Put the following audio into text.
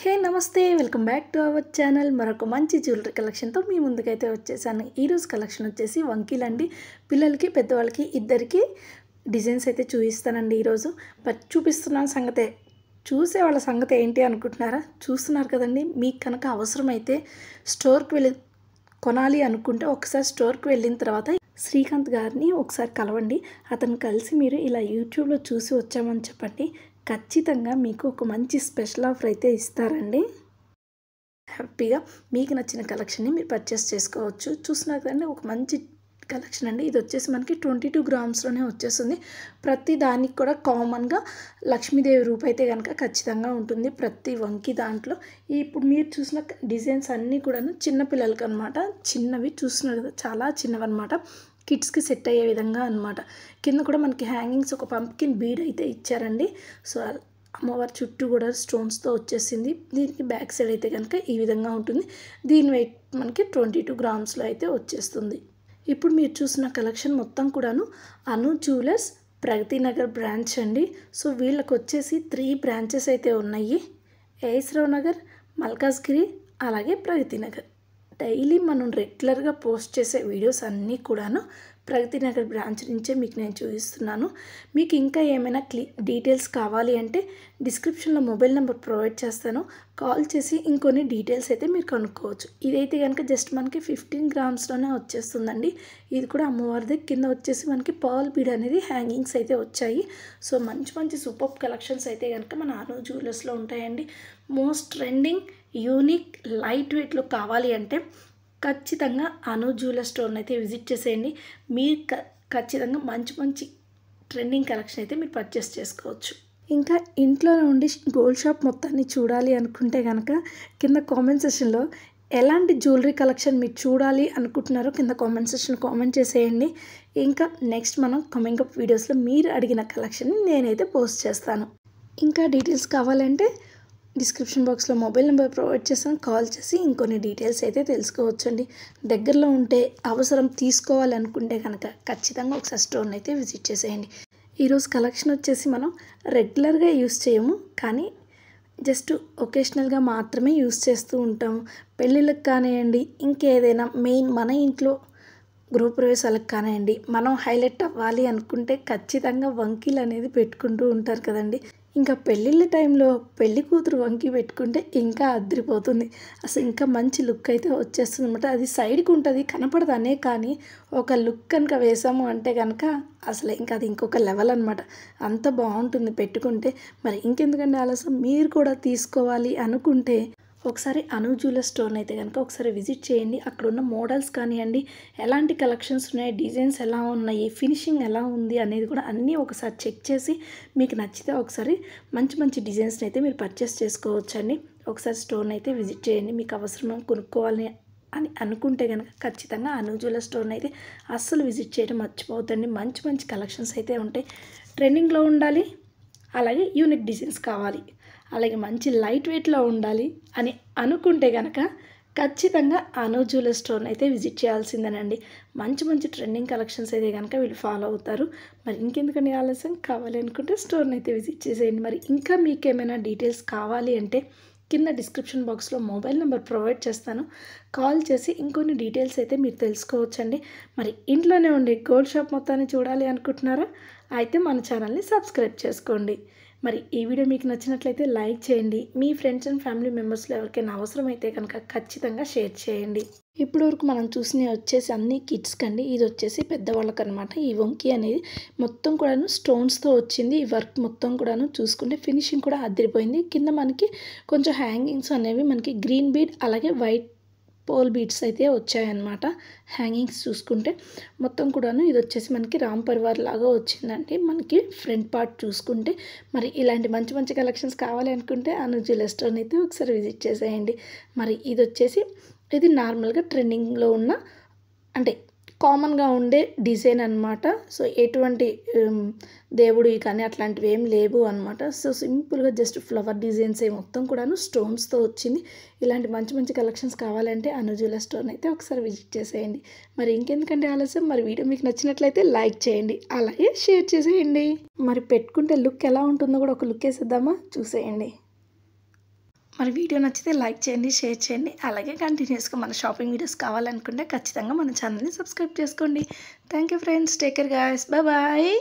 హే నమస్తే welcome back to our channel. మరొక మంచి జ్యువెలరీ కలెక్షన్తో మీ ముందుకైతే వచ్చేసాను. ఈరోజు కలెక్షన్ వచ్చేసి వంకీలండి. పిల్లలకి పెద్దవాళ్ళకి ఇద్దరికి డిజైన్స్ అయితే చూపిస్తానండి. ఈరోజు చూపిస్తున్నాను సంగతే చూసే వాళ్ళ సంగతి ఏంటి అనుకుంటున్నారా? చూస్తున్నారు కదండి. మీకు కనుక అవసరమైతే స్టోర్కి వెళ్ళి కొనాలి అనుకుంటే ఒకసారి స్టోర్కి వెళ్ళిన తర్వాత శ్రీకాంత్ గారిని ఒకసారి కలవండి. అతను కలిసి మీరు ఇలా యూట్యూబ్లో చూసి వచ్చామని చెప్పండి. ఖచ్చితంగా మీకు ఒక మంచి స్పెషల్ ఆఫర్ అయితే ఇస్తారండి. హ్యాపీగా మీకు నచ్చిన కలెక్షన్ని మీరు పర్చేస్ చేసుకోవచ్చు. చూస్తున్నారు కదండి, ఒక మంచి కలెక్షన్ అండి. ఇది వచ్చేసి మనకి 22 గ్రామ్స్లోనే వచ్చేస్తుంది. ప్రతి దానికి కూడా కామన్గా లక్ష్మీదేవి రూపు అయితే కనుక ఖచ్చితంగా ఉంటుంది ప్రతి వంకి దాంట్లో. ఇప్పుడు మీరు చూసిన డిజైన్స్ అన్నీ కూడాను చిన్నపిల్లలకి అనమాట. చిన్నవి చూస్తున్నారు కదా, చాలా చిన్నవి అనమాట. కిడ్స్కి సెట్ అయ్యే విధంగా అనమాట. కింద కూడా మనకి హ్యాంగింగ్స్ ఒక పంప్కిన్ బీడ్ అయితే ఇచ్చారండి. సో అమ్మవారి చుట్టూ కూడా స్టోన్స్తో వచ్చేసింది. దీనికి బ్యాక్ సైడ్ అయితే కనుక ఈ విధంగా ఉంటుంది. దీని వెయిట్ మనకి 22 గ్రామ్స్లో అయితే వచ్చేస్తుంది. ఇప్పుడు మీరు చూసిన కలెక్షన్ మొత్తం కూడాను అను జ్యువెలర్స్ ప్రగతి నగర్ బ్రాంచ్ అండి. సో వీళ్ళకి వచ్చేసి 3 బ్రాంచెస్ అయితే ఉన్నాయి. ఏఎస్రావు నగర్, మల్కాజ్గిరి, అలాగే ప్రగతి నగర్. డైలీ మనం రెగ్యులర్గా పోస్ట్ చేసే వీడియోస్ అన్నీ కూడాను ప్రగతి నగర్ బ్రాంచ్ నుంచే మీకు నేను చూపిస్తున్నాను. మీకు ఇంకా ఏమైనా డీటెయిల్స్ కావాలి అంటే డిస్క్రిప్షన్లో మొబైల్ నెంబర్ ప్రొవైడ్ చేస్తాను. కాల్ చేసి ఇంకొన్ని డీటెయిల్స్ అయితే మీరు కనుక్కోవచ్చు. ఇదైతే కనుక జస్ట్ మనకి 15 గ్రామ్స్లోనే వచ్చేస్తుందండి. ఇది కూడా అమ్మవారిది. కింద వచ్చేసి మనకి పర్ల్ బీడ్ అనేది హ్యాంగింగ్స్ అయితే వచ్చాయి. సో మంచి మంచి సూపర్ కలెక్షన్స్ అయితే కనుక మన అను జ్యువెలర్స్లో ఉంటాయండి. మోస్ట్ ట్రెండింగ్, యూనిక్, లైట్ వెయిట్లో కావాలి అంటే ఖచ్చితంగా అను జ్యువెలర్ స్టోర్ని అయితే విజిట్ చేసేయండి. మీరు ఖచ్చితంగా మంచి మంచి ట్రెండింగ్ కలెక్షన్ అయితే మీరు పర్చేస్ చేసుకోవచ్చు. ఇంకా ఇంట్లో నుండి గోల్డ్ షాప్ మొత్తాన్ని చూడాలి అనుకుంటే కనుక కింద కామెంట్ సెక్షన్లో ఎలాంటి జ్యువెలరీ కలెక్షన్ మీరు చూడాలి అనుకుంటున్నారో కింద కామెంట్ సెక్షన్లో కామెంట్ చేసేయండి. ఇంకా నెక్స్ట్ మనం కమింగ్ అప్ వీడియోస్లో మీరు అడిగిన కలెక్షన్ని నేనైతే పోస్ట్ చేస్తాను. ఇంకా డీటెయిల్స్ కావాలంటే డిస్క్రిప్షన్ బాక్స్లో మొబైల్ నెంబర్ ప్రొవైడ్ చేస్తాను. కాల్ చేసి ఇంకొన్ని డీటెయిల్స్ అయితే తెలుసుకోవచ్చండి. దగ్గరలో ఉంటే అవసరం తీసుకోవాలి అనుకుంటే కనుక ఖచ్చితంగా ఒకసారి స్టోర్ని అయితే విజిట్ చేసేయండి. ఈరోజు కలెక్షన్ వచ్చేసి మనం రెగ్యులర్గా యూస్ చేయము, కానీ జస్ట్ ఒకేషనల్గా మాత్రమే యూస్ చేస్తూ ఉంటాము. పెళ్ళిళ్ళకి కానివ్వండి, ఇంకేదైనా మెయిన్ మన ఇంట్లో గృహప్రవేశాలకు కానివ్వండి, మనం హైలైట్ అవ్వాలి అనుకుంటే ఖచ్చితంగా వంకీలు అనేది పెట్టుకుంటూ ఉంటారు కదండి. ఇంకా పెళ్ళిళ్ళ టైంలో పెళ్లి కూతురు వంకి పెట్టుకుంటే ఇంకా అదిరిపోతుంది. అసలు ఇంకా మంచి లుక్ అయితే వచ్చేస్తుంది అనమాట. అది సైడ్కి ఉంటుంది, కనపడదనే, కానీ ఒక లుక్ కనుక వేసాము అంటే కనుక అసలు ఇంకా అది ఇంకొక లెవెల్ అనమాట. అంత బాగుంటుంది పెట్టుకుంటే. మరి ఇంకెందుకంటే ఆలస్యం, మీరు కూడా తీసుకోవాలి అనుకుంటే ఒకసారి అను జ్యువెలర్ స్టోర్ని అయితే కనుక ఒకసారి విజిట్ చేయండి. అక్కడ ఉన్న మోడల్స్ కానివ్వండి, ఎలాంటి కలెక్షన్స్ ఉన్నాయి, డిజైన్స్ ఎలా ఉన్నాయి, ఫినిషింగ్ ఎలా ఉంది అనేది కూడా అన్నీ ఒకసారి చెక్ చేసి మీకు నచ్చితే ఒకసారి మంచి మంచి డిజైన్స్ని అయితే మీరు పర్చేస్ చేసుకోవచ్చండి. ఒకసారి స్టోర్ని అయితే విజిట్ చేయండి. మీకు అవసరం కొనుక్కోవాలి అని అనుకుంటే కనుక ఖచ్చితంగా అను జ్యువెలర్ స్టోర్ని అయితే అస్సలు విజిట్ చేయడం మర్చిపోవద్దండి. మంచి మంచి కలెక్షన్స్ అయితే ఉంటాయి. ట్రెండింగ్లో ఉండాలి, అలాగే యూనిక్ డిజైన్స్ కావాలి, అలాగే మంచి లైట్ వెయిట్లో ఉండాలి అని అనుకుంటే కనుక ఖచ్చితంగా అను జ్యువెలర్ స్టోర్ని అయితే విజిట్ చేయాల్సిందేనండి. మంచి మంచి ట్రెండింగ్ కలెక్షన్స్ అయితే కనుక వీళ్ళు ఫాలో అవుతారు. మరి ఇంకెందుకని ఆలస్యం, కావాలి అనుకుంటే స్టోర్ని అయితే విజిట్ చేసేయండి. మరి ఇంకా మీకు ఏమైనా డీటెయిల్స్ కావాలి అంటే కింద డిస్క్రిప్షన్ బాక్స్లో మొబైల్ నెంబర్ ప్రొవైడ్ చేస్తాను. కాల్ చేసి ఇంకొన్ని డీటెయిల్స్ అయితే మీరు తెలుసుకోవచ్చండి. మరి ఇంట్లోనే ఉండి గోల్డ్ షాప్ మొత్తాన్ని చూడాలి అనుకుంటున్నారా? అయితే మన ఛానల్ని సబ్స్క్రైబ్ చేసుకోండి. మరి ఈ వీడియో మీకు నచ్చినట్లయితే లైక్ చేయండి. మీ ఫ్రెండ్స్ అండ్ ఫ్యామిలీ మెంబర్స్లో ఎవరికైనా అవసరమైతే కనుక ఖచ్చితంగా షేర్ చేయండి. ఇప్పటి వరకు మనం చూసినవి వచ్చేసి అన్ని కిడ్స్కి అండి. ఇది వచ్చేసి పెద్దవాళ్ళకి అనమాట. ఈ వంకీ అనేది మొత్తం కూడాను స్టోన్స్తో వచ్చింది. ఈ వర్క్ మొత్తం కూడాను చూసుకుంటే ఫినిషింగ్ కూడా అదిరిపోయింది. కింద మనకి కొంచెం హ్యాంగింగ్స్ అనేవి మనకి గ్రీన్ బీడ్ అలాగే వైట్ పోల్ బీడ్స్ అయితే వచ్చాయన్నమాట. హ్యాంగింగ్స్ చూసుకుంటే మొత్తం కూడాను ఇది వచ్చేసి మనకి రామ్ పరివార్ లాగా వచ్చిందండి. మనకి ఫ్రంట్ పార్ట్ చూసుకుంటే మరి ఇలాంటి మంచి మంచి కలెక్షన్స్ కావాలి అనుకుంటే అను జ్యువెలర్ స్టోర్ని అయితే ఒకసారి విజిట్ చేసేయండి. మరి ఇది వచ్చేసి ఇది నార్మల్గా ట్రెండింగ్లో ఉన్న అంటే కామన్గా ఉండే డిజైన్ అనమాట. సో ఎటువంటి దేవుడి కానీ అట్లాంటివి ఏం లేవు అనమాట. సో సింపుల్గా జస్ట్ ఫ్లవర్ డిజైన్స్ మొత్తం కూడాను స్టోన్స్తో వచ్చింది. ఇలాంటి మంచి మంచి కలెక్షన్స్ కావాలంటే అను జ్యువెలర్ స్టోర్ని అయితే ఒకసారి విజిట్ చేసేయండి. మరి ఇంకెందుకంటే ఆలస్యం, మరి వీడియో మీకు నచ్చినట్లయితే లైక్ చేయండి, అలాగే షేర్ చేసేయండి. మరి పెట్టుకుంటే లుక్ ఎలా ఉంటుందో కూడా ఒక లుక్ వేసేద్దామా, చూసేయండి. మరి వీడియో నచ్చితే లైక్ చేయండి, షేర్ చేయండి. అలాగే కంటిన్యూస్గా మన షాపింగ్ వీడియోస్ కావాలనుకుంటే ఖచ్చితంగా మన ఛానల్ని సబ్స్క్రైబ్ చేసుకోండి. Thank you friends. Take care guys. Bye.